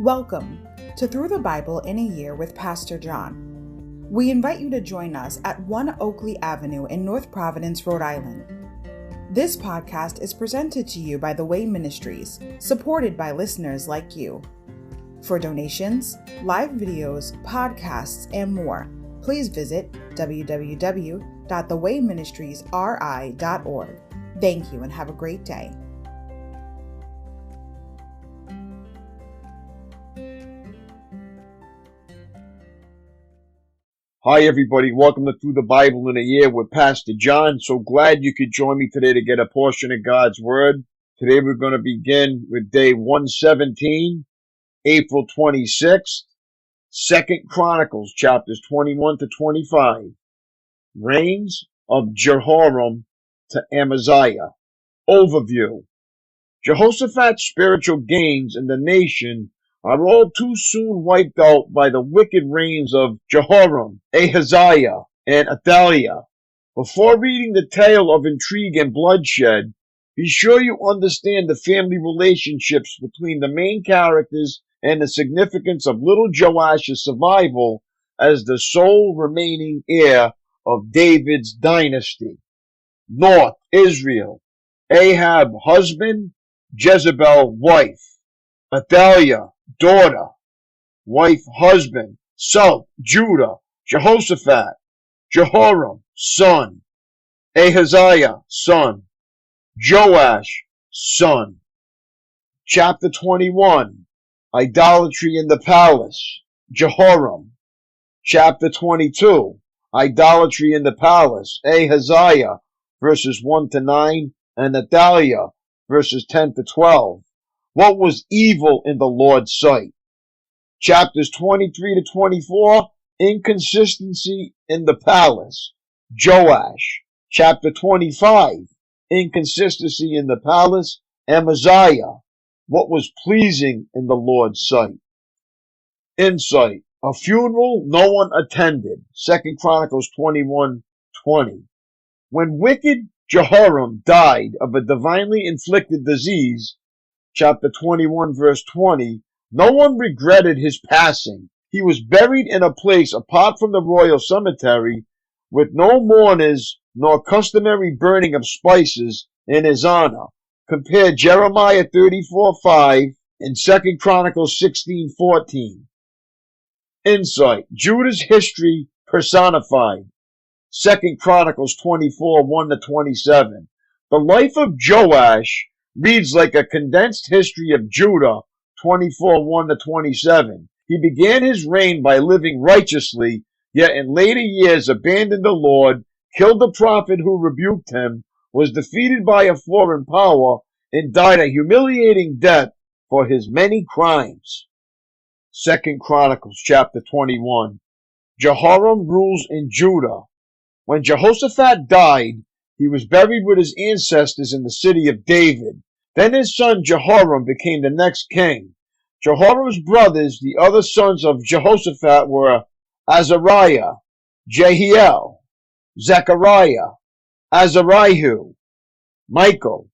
Welcome to Through the Bible in a Year with Pastor John. We invite you to join us at 1 Oakleigh Avenue in North Providence, Rhode Island. This podcast is presented to you by The Way Ministries, supported by listeners like you. For donations, live videos, podcasts, and more, please visit www.thewayministriesri.org. Thank you and have a great day. Hi everybody, welcome to Through the Bible in a Year with Pastor John. So glad you could join me today to get a portion of God's Word. Today we're going to begin with day 117, April 26th, 2 Chronicles chapters 21 to 25. Reigns of Jehoram to Amaziah. Overview. Jehoshaphat's spiritual gains in the nation are all too soon wiped out by the wicked reigns of Jehoram, Ahaziah, and Athaliah. Before reading the tale of intrigue and bloodshed, be sure you understand the family relationships between the main characters and the significance of little Joash's survival as the sole remaining heir of David's dynasty. North, Israel, Ahab, husband, Jezebel, wife. Athaliah, daughter, wife, husband. South, Judah, Jehoshaphat, Jehoram, son. Ahaziah, son. Joash, son. Chapter 21, idolatry in the palace, Jehoram. Chapter 22, idolatry in the palace, Ahaziah, verses 1 to 9, and Athaliah, verses 10 to 12. What was evil in the Lord's sight? Chapters 23 to 24, inconsistency in the palace, Joash. Chapter 25, inconsistency in the palace, Amaziah. What was pleasing in the Lord's sight? Insight. A funeral no one attended, 2 Chronicles 21:20. When wicked Jehoram died of a divinely inflicted disease, chapter 21, verse 20, no one regretted his passing. He was buried in a place apart from the royal cemetery, with no mourners nor customary burning of spices in his honor. Compare Jeremiah 34:5 and 2 Chronicles 16:14. Insight. Judah's history personified, 2 Chronicles 24:1 to 27. The life of Joash reads like a condensed history of Judah, 24:1 to 27. He began his reign by living righteously, yet in later years abandoned the Lord, killed the prophet who rebuked him, was defeated by a foreign power, and died a humiliating death for his many crimes. 2 Chronicles chapter 21. Jehoram rules in Judah. When Jehoshaphat died, he was buried with his ancestors in the city of David. Then his son Jehoram became the next king. Jehoram's brothers, the other sons of Jehoshaphat, were Azariah, Jehiel, Zechariah, Azariah, Michael,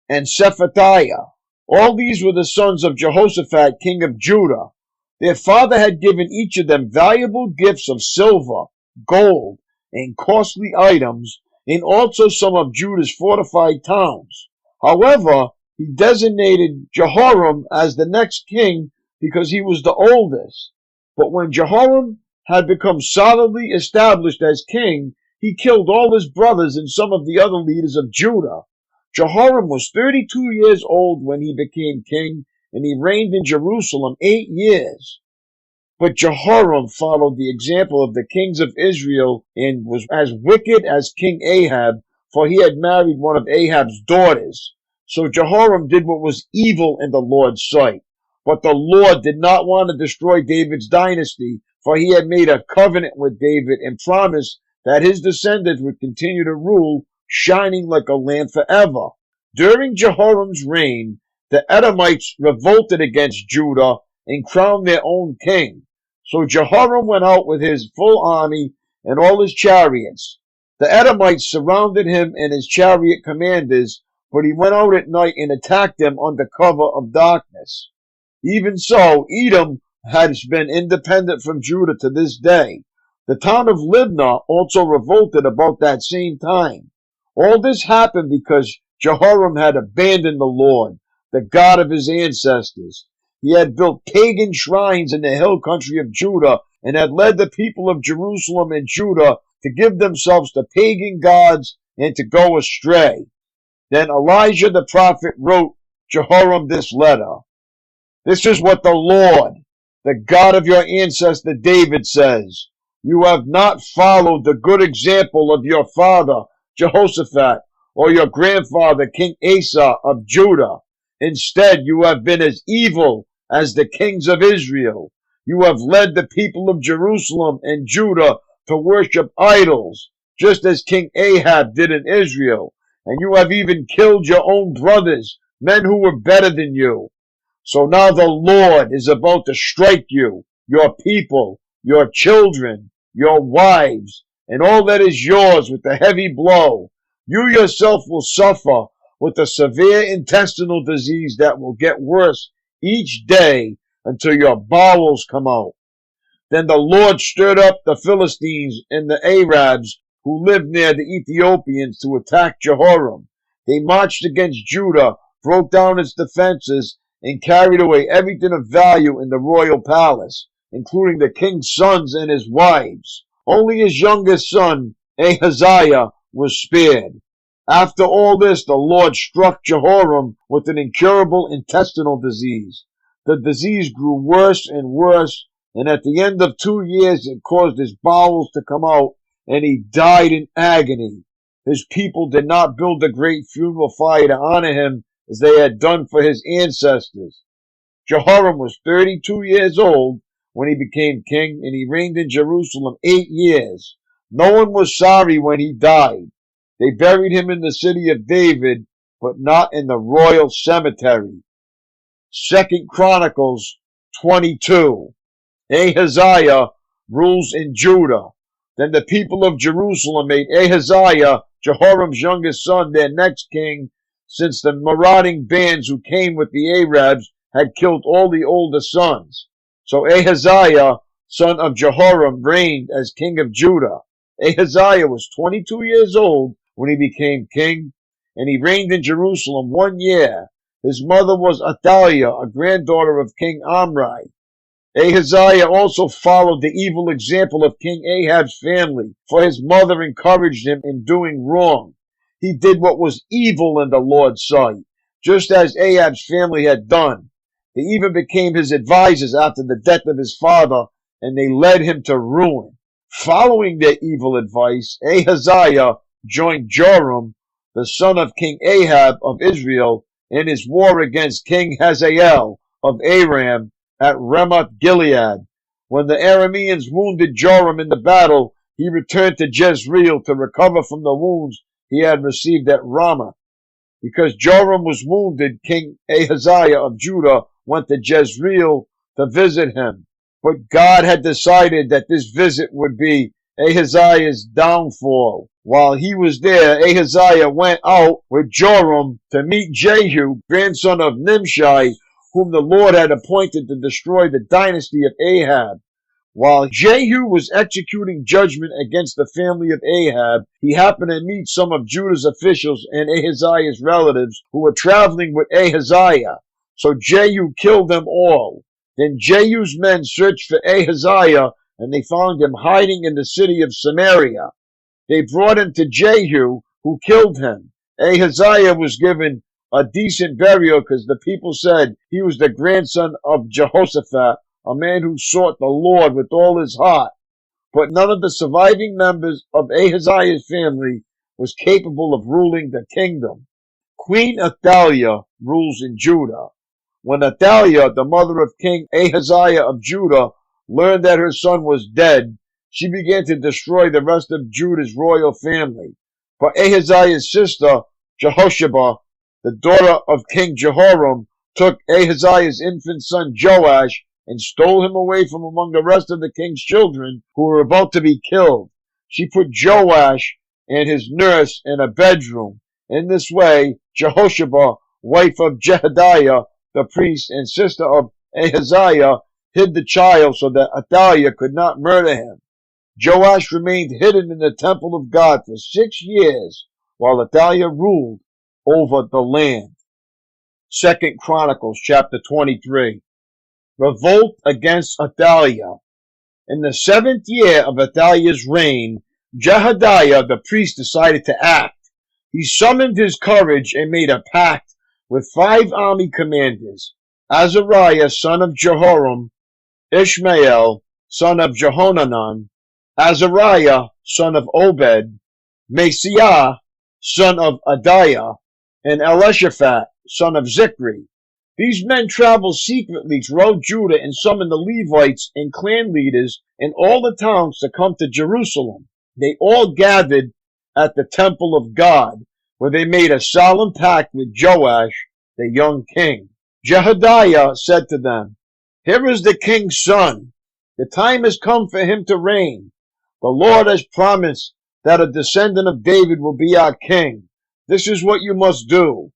and Shephatiah. All these were the sons of Jehoshaphat, king of Judah. Their father had given each of them valuable gifts of silver, gold, and costly items, and also some of Judah's fortified towns. However, he designated Jehoram as the next king because he was the oldest. But when Jehoram had become solidly established as king, he killed all his brothers and some of the other leaders of Judah. Jehoram was 32 years old when he became king, and he reigned in Jerusalem 8 years. But Jehoram followed the example of the kings of Israel and was as wicked as King Ahab, for he had married one of Ahab's daughters. So Jehoram did what was evil in the Lord's sight. But the Lord did not want to destroy David's dynasty, for he had made a covenant with David and promised that his descendants would continue to rule, shining like a lamp forever. During Jehoram's reign, the Edomites revolted against Judah and crowned their own king. So Jehoram went out with his full army and all his chariots. The Edomites surrounded him and his chariot commanders, but he went out at night and attacked them under cover of darkness. Even so, Edom has been independent from Judah to this day. The town of Libnah also revolted about that same time. All this happened because Jehoram had abandoned the Lord, the God of his ancestors. He had built pagan shrines in the hill country of Judah and had led the people of Jerusalem and Judah to give themselves to pagan gods and to go astray. Then Elijah the prophet wrote Jehoram this letter. This is what the Lord, the God of your ancestor David, says. You have not followed the good example of your father Jehoshaphat or your grandfather King Asa of Judah. Instead, you have been as evil as the kings of Israel. You have led the people of Jerusalem and Judah to worship idols, just as King Ahab did in Israel. And you have even killed your own brothers, men who were better than you. So now the Lord is about to strike you, your people, your children, your wives, and all that is yours with a heavy blow. You yourself will suffer with a severe intestinal disease that will get worse each day until your bowels come out. Then the Lord stirred up the Philistines and the Arabs who lived near the Ethiopians to attack Jehoram. They marched against Judah, broke down its defenses, and carried away everything of value in the royal palace, including the king's sons and his wives. Only his youngest son, Ahaziah, was spared. After all this, the Lord struck Jehoram with an incurable intestinal disease. The disease grew worse and worse, and at the end of 2 years it caused his bowels to come out, and he died in agony. His people did not build a great funeral fire to honor him as they had done for his ancestors. Jehoram was 32 years old when he became king, and he reigned in Jerusalem 8 years. No one was sorry when he died. They buried him in the city of David, but not in the royal cemetery. 2 Chronicles 22. Ahaziah rules in Judah. Then the people of Jerusalem made Ahaziah, Jehoram's youngest son, their next king, since the marauding bands who came with the Arabs had killed all the older sons. So Ahaziah, son of Jehoram, reigned as king of Judah. Ahaziah was 22 years old when he became king, and he reigned in Jerusalem 1 year. His mother was Athaliah, a granddaughter of King Omri. Ahaziah also followed the evil example of King Ahab's family, for his mother encouraged him in doing wrong. He did what was evil in the Lord's sight, just as Ahab's family had done. They even became his advisors after the death of his father, and they led him to ruin. Following their evil advice, Ahaziah joined Joram, the son of King Ahab of Israel, in his war against King Hazael of Aram at Ramoth Gilead. When the Arameans wounded Joram in the battle, he returned to Jezreel to recover from the wounds he had received at Ramah. Because Joram was wounded, King Ahaziah of Judah went to Jezreel to visit him. But God had decided that this visit would be Ahaziah's downfall. While he was there, Ahaziah went out with Joram to meet Jehu, grandson of Nimshi, whom the Lord had appointed to destroy the dynasty of Ahab. While Jehu was executing judgment against the family of Ahab, he happened to meet some of Judah's officials and Ahaziah's relatives who were traveling with Ahaziah. So Jehu killed them all. Then Jehu's men searched for Ahaziah, and they found him hiding in the city of Samaria. They brought him to Jehu, who killed him. Ahaziah was given a decent burial because the people said he was the grandson of Jehoshaphat, a man who sought the Lord with all his heart. But none of the surviving members of Ahaziah's family was capable of ruling the kingdom. Queen Athaliah rules in Judah. When Athaliah, the mother of King Ahaziah of Judah, learned that her son was dead, she began to destroy the rest of Judah's royal family. But Ahaziah's sister, Jehosheba, the daughter of King Jehoram, took Ahaziah's infant son Joash and stole him away from among the rest of the king's children who were about to be killed. She put Joash and his nurse in a bedroom. In this way, Jehosheba, wife of Jehadiah, the priest and sister of Ahaziah hid the child so that Athaliah could not murder him. Joash remained hidden in the temple of God for 6 years while Athaliah ruled over the land. 2 Chronicles chapter 23. Revolt against Athaliah. In the 7th year of Athaliah's reign, Jehodiah the priest decided to act. He summoned his courage and made a pact with 5 army commanders: Azariah son of Jehoram, Ishmael son of Jehohanan, Azariah son of Obed, Maaseiah son of Adiah, and Elishaphat son of Zikri. These men traveled secretly throughout Judah and summoned the Levites and clan leaders in all the towns to come to Jerusalem. They all gathered at the temple of God, where they made a solemn pact with Joash, the young king. Jehodiah said to them, "Here is the king's son. The time has come for him to reign. The Lord has promised that a descendant of David will be our king. This is what you must do.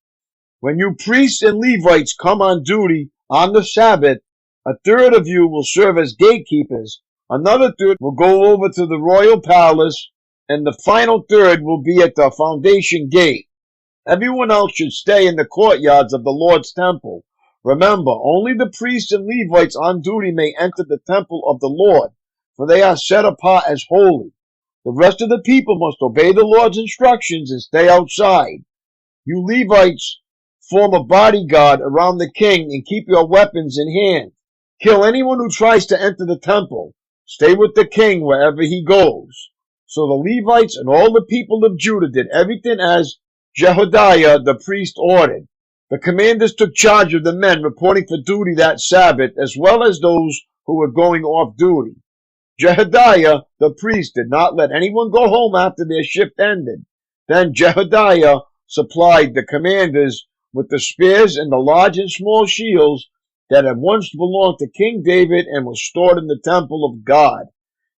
When you priests and Levites come on duty on the Sabbath, a third of you will serve as gatekeepers, another third will go over to the royal palace, and the final third will be at the foundation gate. Everyone else should stay in the courtyards of the Lord's temple. Remember, only the priests and Levites on duty may enter the temple of the Lord, for they are set apart as holy. The rest of the people must obey the Lord's instructions and stay outside. You Levites form a bodyguard around the king and keep your weapons in hand. Kill anyone who tries to enter the temple. Stay with the king wherever he goes." So the Levites and all the people of Judah did everything as Jehodiah the priest ordered. The commanders took charge of the men reporting for duty that Sabbath, as well as those who were going off duty. Jehodiah the priest did not let anyone go home after their shift ended. Then Jehodiah supplied the commanders with the spears and the large and small shields that had once belonged to King David and were stored in the temple of God.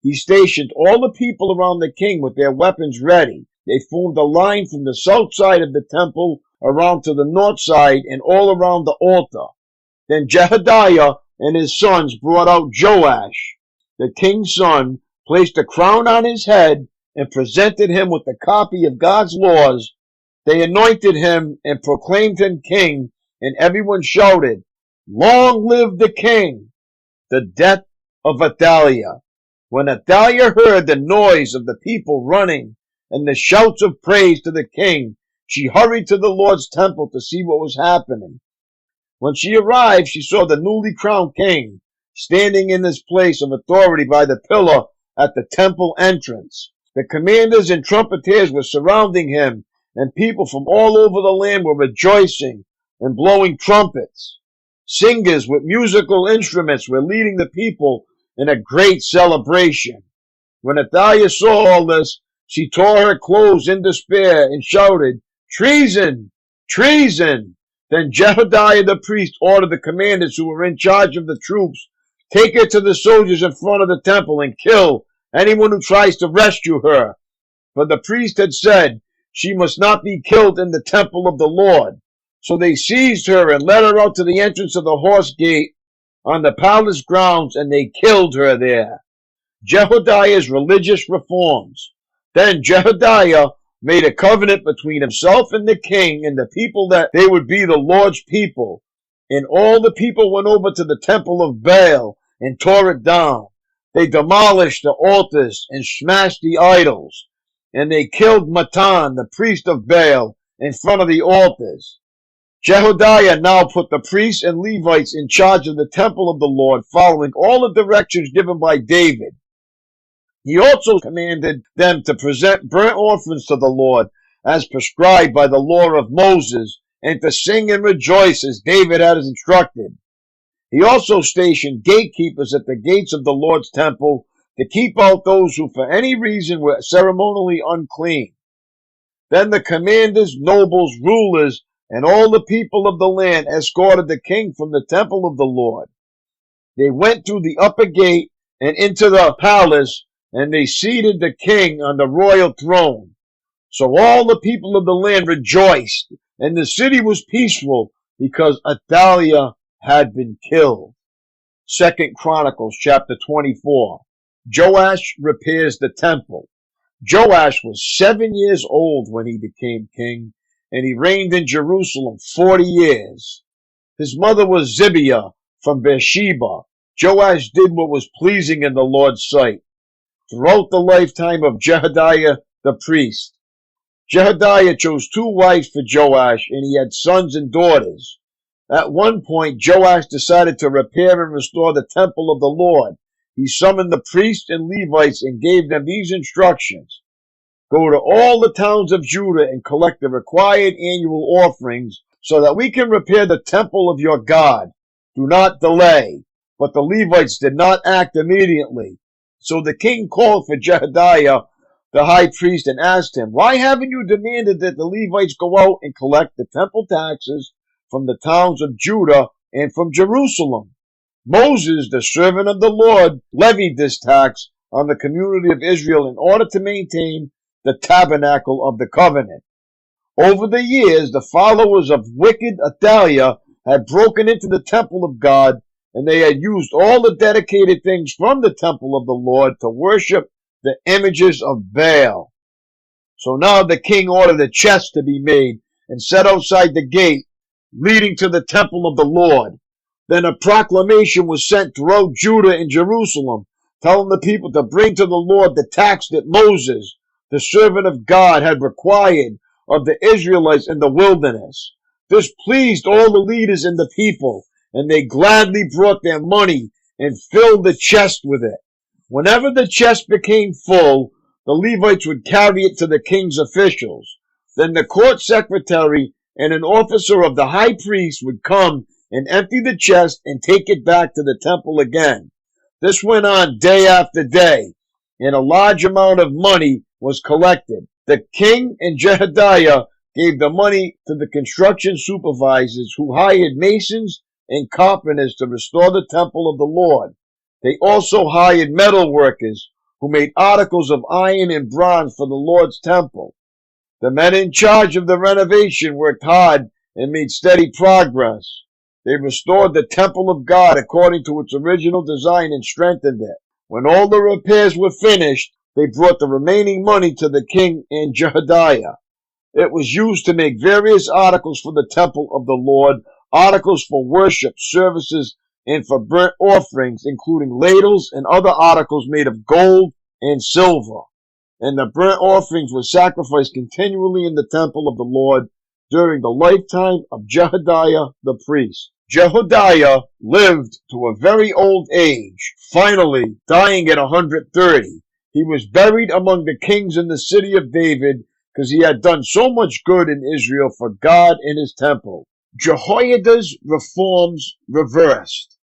He stationed all the people around the king with their weapons ready. They formed a line from the south side of the temple around to the north side and all around the altar. Then Jehodiah and his sons brought out Joash, the king's son, placed a crown on his head, and presented him with a copy of God's laws. They anointed him and proclaimed him king, and everyone shouted, "Long live the king!" The death of Athaliah. When Athaliah heard the noise of the people running and the shouts of praise to the king, she hurried to the Lord's temple to see what was happening. When she arrived, she saw the newly crowned king standing in his place of authority by the pillar at the temple entrance. The commanders and trumpeters were surrounding him, and people from all over the land were rejoicing and blowing trumpets. Singers with musical instruments were leading the people in a great celebration. When Athaliah saw all this, she tore her clothes in despair and shouted, "Treason! Treason!" Then Jehodiah the priest ordered the commanders who were in charge of the troops, "Take her to the soldiers in front of the temple and kill anyone who tries to rescue her." For the priest had said, "She must not be killed in the temple of the Lord." So they seized her and led her out to the entrance of the horse gate on the palace grounds, and they killed her there. Jehodiah's religious reforms. Then Jehodiah made a covenant between himself and the king and the people that they would be the Lord's people. And all the people went over to the temple of Baal and tore it down. They demolished the altars and smashed the idols. And they killed Matan, the priest of Baal, in front of the altars. Jehodiah now put the priests and Levites in charge of the temple of the Lord, following all the directions given by David. He also commanded them to present burnt offerings to the Lord, as prescribed by the law of Moses, and to sing and rejoice as David had instructed. He also stationed gatekeepers at the gates of the Lord's temple to keep out those who for any reason were ceremonially unclean. Then the commanders, nobles, rulers, and all the people of the land escorted the king from the temple of the Lord. They went through the upper gate and into the palace, and they seated the king on the royal throne. So all the people of the land rejoiced, and the city was peaceful because Athaliah had been killed. 2 Chronicles chapter 24. Joash repairs the temple. Joash was 7 years old when he became king, and he reigned in Jerusalem 40 years. His mother was Zibiah from Beersheba. Joash did what was pleasing in the Lord's sight throughout the lifetime of Jehodiah the priest. Jehodiah chose 2 wives for Joash, and he had sons and daughters. At one point, Joash decided to repair and restore the temple of the Lord. He summoned the priests and Levites and gave them these instructions. Go to all the towns of Judah and collect the required annual offerings so that we can repair the temple of your God. Do not delay. But the Levites did not act immediately. So the king called for Jehodiah, the high priest, and asked him, why haven't you demanded that the Levites go out and collect the temple taxes from the towns of Judah and from Jerusalem? Moses, the servant of the Lord, levied this tax on the community of Israel in order to maintain the tabernacle of the covenant. Over the years, the followers of wicked Athaliah had broken into the temple of God, and they had used all the dedicated things from the temple of the Lord to worship the images of Baal. So now the king ordered a chest to be made and set outside the gate leading to the temple of the Lord. Then a proclamation was sent throughout Judah and Jerusalem, telling the people to bring to the Lord the tax that Moses, the servant of God, had required of the Israelites in the wilderness. This pleased all the leaders and the people, and they gladly brought their money and filled the chest with it. Whenever the chest became full, the Levites would carry it to the king's officials. Then the court secretary and an officer of the high priest would come and empty the chest and take it back to the temple again. This went on day after day, and a large amount of money was collected. The king and Jehodiah gave the money to the construction supervisors who hired masons and carpenters to restore the temple of the Lord. They also hired metal workers who made articles of iron and bronze for the Lord's temple. The men in charge of the renovation worked hard and made steady progress. They restored the temple of God according to its original design and strengthened it. When all the repairs were finished, they brought the remaining money to the king and Jehodiah. It was used to make various articles for the temple of the Lord, articles for worship, services, and for burnt offerings, including ladles and other articles made of gold and silver. And the burnt offerings were sacrificed continually in the temple of the Lord during the lifetime of Jehodiah the priest. Jehodiah lived to a very old age, finally dying at 130. He was buried among the kings in the city of David because he had done so much good in Israel for God and his temple. Jehoiada's reforms reversed.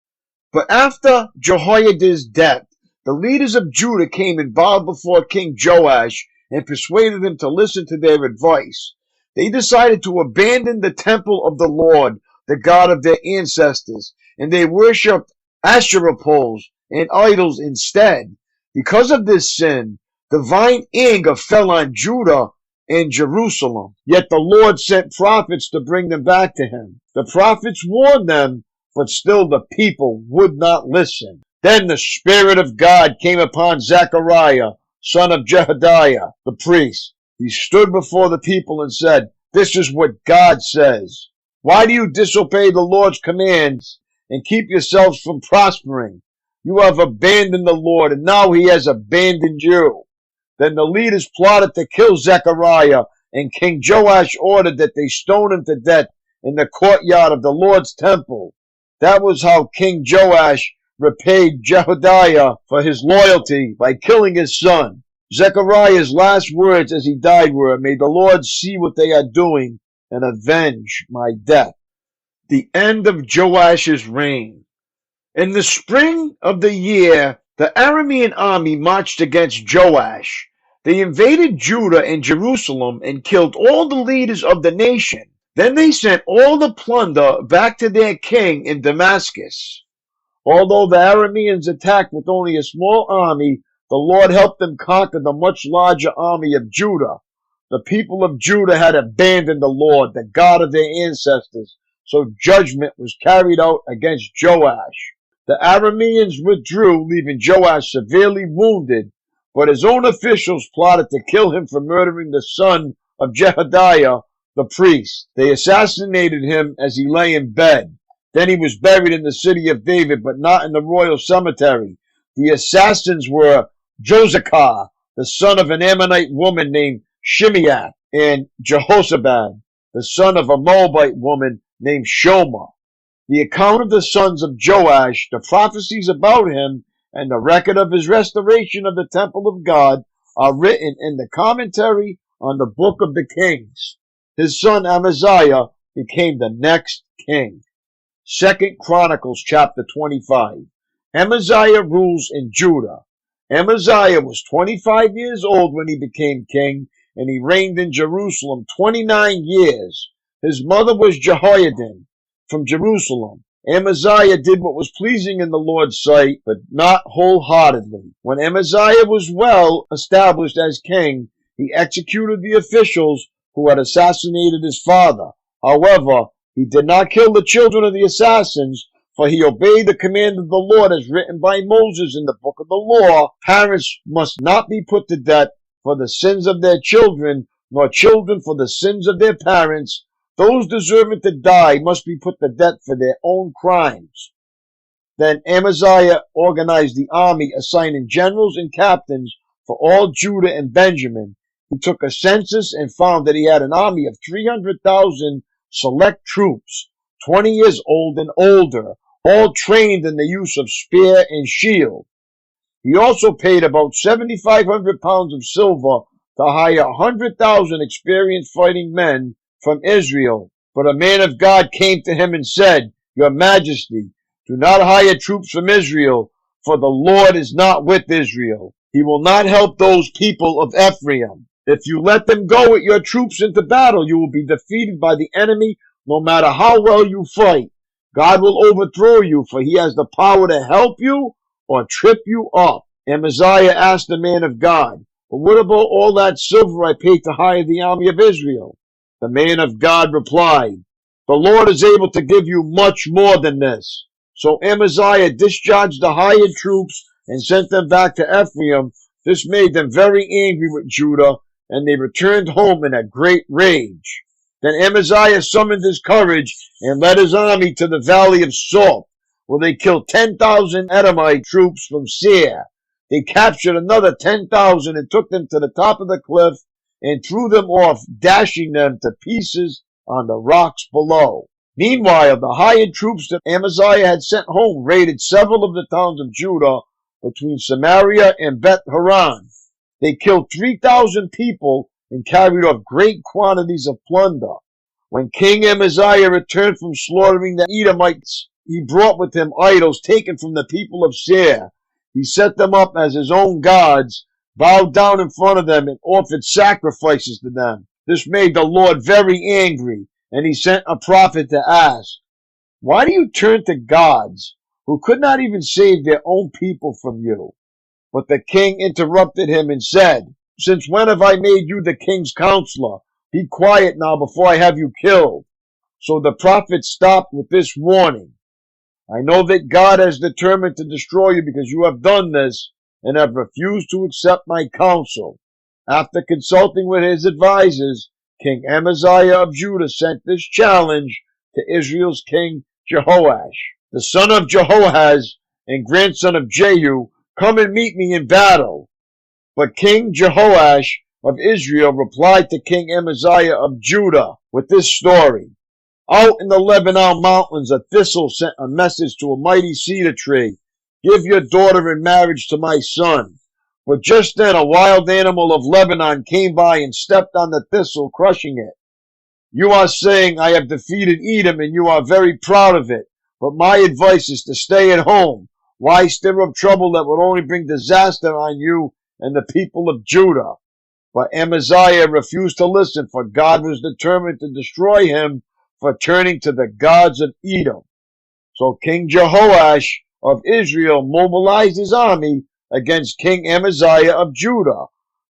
But after Jehoiada's death, the leaders of Judah came and bowed before King Joash and persuaded him to listen to their advice. They decided to abandon the temple of the Lord, the God of their ancestors, and they worshipped Asherah poles and idols instead. Because of this sin, divine anger fell on Judah and Jerusalem. Yet the Lord sent prophets to bring them back to him. The prophets warned them, but still the people would not listen. Then the Spirit of God came upon Zechariah, son of Jehodiah, the priest. He stood before the people and said, "This is what God says. Why do you disobey the Lord's commands and keep yourselves from prospering? You have abandoned the Lord, and now he has abandoned you." Then the leaders plotted to kill Zechariah, and King Joash ordered that they stone him to death in the courtyard of the Lord's temple. That was how King Joash repaid Jehodiah for his loyalty by killing his son. Zechariah's last words as he died were, "May the Lord see what they are doing and avenge my death." The end of Joash's reign. In the spring of the year, the Aramean army marched against Joash. They invaded Judah and Jerusalem and killed all the leaders of the nation. Then they sent all the plunder back to their king in Damascus. Although the Arameans attacked with only a small army, the Lord helped them conquer the much larger army of Judah. The people of Judah had abandoned the Lord, the God of their ancestors, so judgment was carried out against Joash. The Arameans withdrew, leaving Joash severely wounded, but his own officials plotted to kill him for murdering the son of Jehoiada, the priest. They assassinated him as he lay in bed. Then he was buried in the city of David, but not in the royal cemetery. The assassins were Josachar, the son of an Ammonite woman named Shimeath, and Jehoshaphat, the son of a Moabite woman named Shoma. The account of the sons of Joash, the prophecies about him, and the record of his restoration of the temple of God are written in the commentary on the book of the Kings. His son Amaziah became the next king. 2 Chronicles chapter 25. Amaziah rules in Judah. Amaziah was 25 years old when he became king, and he reigned in Jerusalem 29 years. His mother was Jehoiadan from Jerusalem. Amaziah did what was pleasing in the Lord's sight, but not wholeheartedly. When Amaziah was well established as king, he executed the officials who had assassinated his father. However, he did not kill the children of the assassins, for he obeyed the command of the Lord as written by Moses in the book of the law. Parents must not be put to death for the sins of their children, nor children for the sins of their parents. Those deserving to die must be put to death for their own crimes. Then Amaziah organized the army, assigning generals and captains for all Judah and Benjamin. He took a census and found that he had an army of 300,000 select troops, 20 years old and older, all trained in the use of spear and shield. He also paid about 7,500 pounds of silver to hire 100,000 experienced fighting men from Israel. But a man of God came to him and said, "Your Majesty, do not hire troops from Israel, for the Lord is not with Israel. He will not help those people of Ephraim. If you let them go with your troops into battle, you will be defeated by the enemy no matter how well you fight. God will overthrow you, for he has the power to help you or trip you up." Amaziah asked the man of God, "But what about all that silver I paid to hire the army of Israel?" The man of God replied, "The Lord is able to give you much more than this." So Amaziah discharged the hired troops and sent them back to Ephraim. This made them very angry with Judah, and they returned home in a great rage. Then Amaziah summoned his courage and led his army to the valley of Salt, where they killed 10,000 Edomite troops from Seir. They captured another 10,000 and took them to the top of the cliff and threw them off, dashing them to pieces on the rocks below. Meanwhile, the hired troops that Amaziah had sent home raided several of the towns of Judah between Samaria and Beth Horon. They killed 3,000 people and carried off great quantities of plunder. When King Amaziah returned from slaughtering the Edomites, he brought with him idols taken from the people of Seir. He set them up as his own gods, bowed down in front of them, and offered sacrifices to them. This made the Lord very angry, and he sent a prophet to ask, "Why do you turn to gods who could not even save their own people from you?" But the king interrupted him and said, "Since when have I made you the king's counselor? Be quiet now before I have you killed." So the prophet stopped with this warning, "I know that God has determined to destroy you because you have done this and have refused to accept my counsel." After consulting with his advisors, King Amaziah of Judah sent this challenge to Israel's king Jehoash, the son of Jehoahaz and grandson of Jehu, "Come and meet me in battle." But King Jehoash of Israel replied to King Amaziah of Judah with this story. "Out in the Lebanon mountains, a thistle sent a message to a mighty cedar tree, 'Give your daughter in marriage to my son.' But just then a wild animal of Lebanon came by and stepped on the thistle, crushing it. You are saying, 'I have defeated Edom,' and you are very proud of it. But my advice is to stay at home. Why stir up trouble that would only bring disaster on you and the people of Judah?" But Amaziah refused to listen, for God was determined to destroy him for turning to the gods of Edom. So King Jehoash of Israel mobilized his army against King Amaziah of Judah.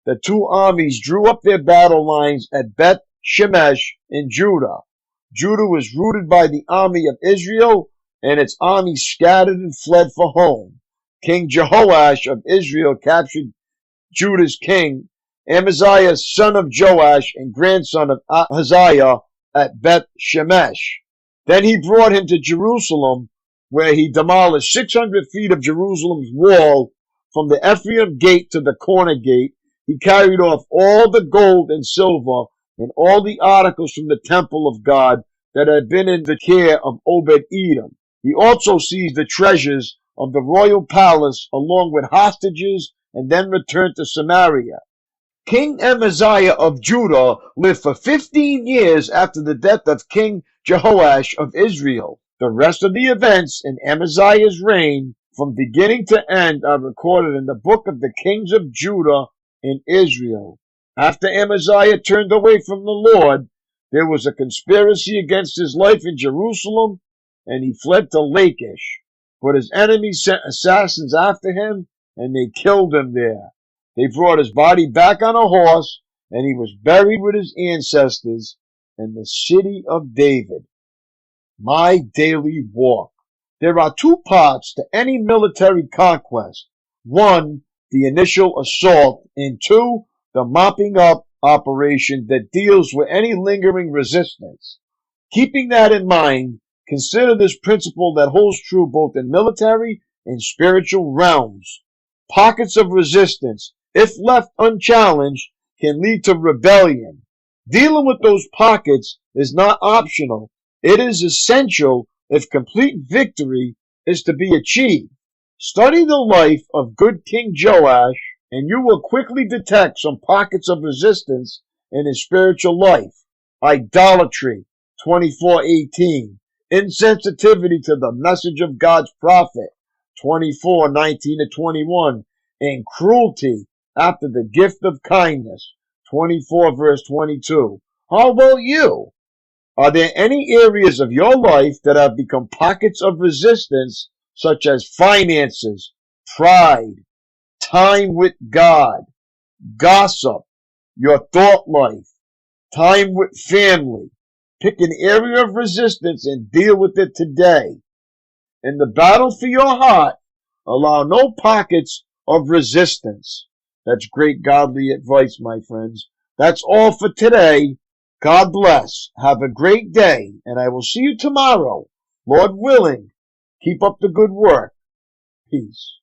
The two armies drew up their battle lines at Beth Shemesh in Judah. Judah was routed by the army of Israel, and its army scattered and fled for home. King Jehoash of Israel captured Judah's king, Amaziah, son of Joash and grandson of Ahaziah, at Beth Shemesh. Then he brought him to Jerusalem, where he demolished 600 feet of Jerusalem's wall from the Ephraim gate to the corner gate. He carried off all the gold and silver and all the articles from the temple of God that had been in the care of Obed-Edom. He also seized the treasures of the royal palace along with hostages and then returned to Samaria. King Amaziah of Judah lived for 15 years after the death of King Jehoash of Israel. The rest of the events in Amaziah's reign, from beginning to end, are recorded in the book of the kings of Judah and Israel. After Amaziah turned away from the Lord, there was a conspiracy against his life in Jerusalem, and he fled to Lachish. But his enemies sent assassins after him, and they killed him there. They brought his body back on a horse, and he was buried with his ancestors in the city of David. My daily walk. There are two parts to any military conquest. One, the initial assault, and two, the mopping up operation that deals with any lingering resistance. Keeping that in mind, consider this principle that holds true both in military and spiritual realms. Pockets of resistance, if left unchallenged, can lead to rebellion. Dealing with those pockets is not optional. It is essential if complete victory is to be achieved. Study the life of good King Joash, and you will quickly detect some pockets of resistance in his spiritual life. Idolatry, 24:18. Insensitivity to the message of God's prophet, 24:19-21. And cruelty after the gift of kindness, 24 verse 22. How about you? Are there any areas of your life that have become pockets of resistance, such as finances, pride, time with God, gossip, your thought life, time with family? Pick an area of resistance and deal with it today. In the battle for your heart, allow no pockets of resistance. That's great godly advice, my friends. That's all for today. God bless. Have a great day, and I will see you tomorrow. Lord willing, keep up the good work. Peace.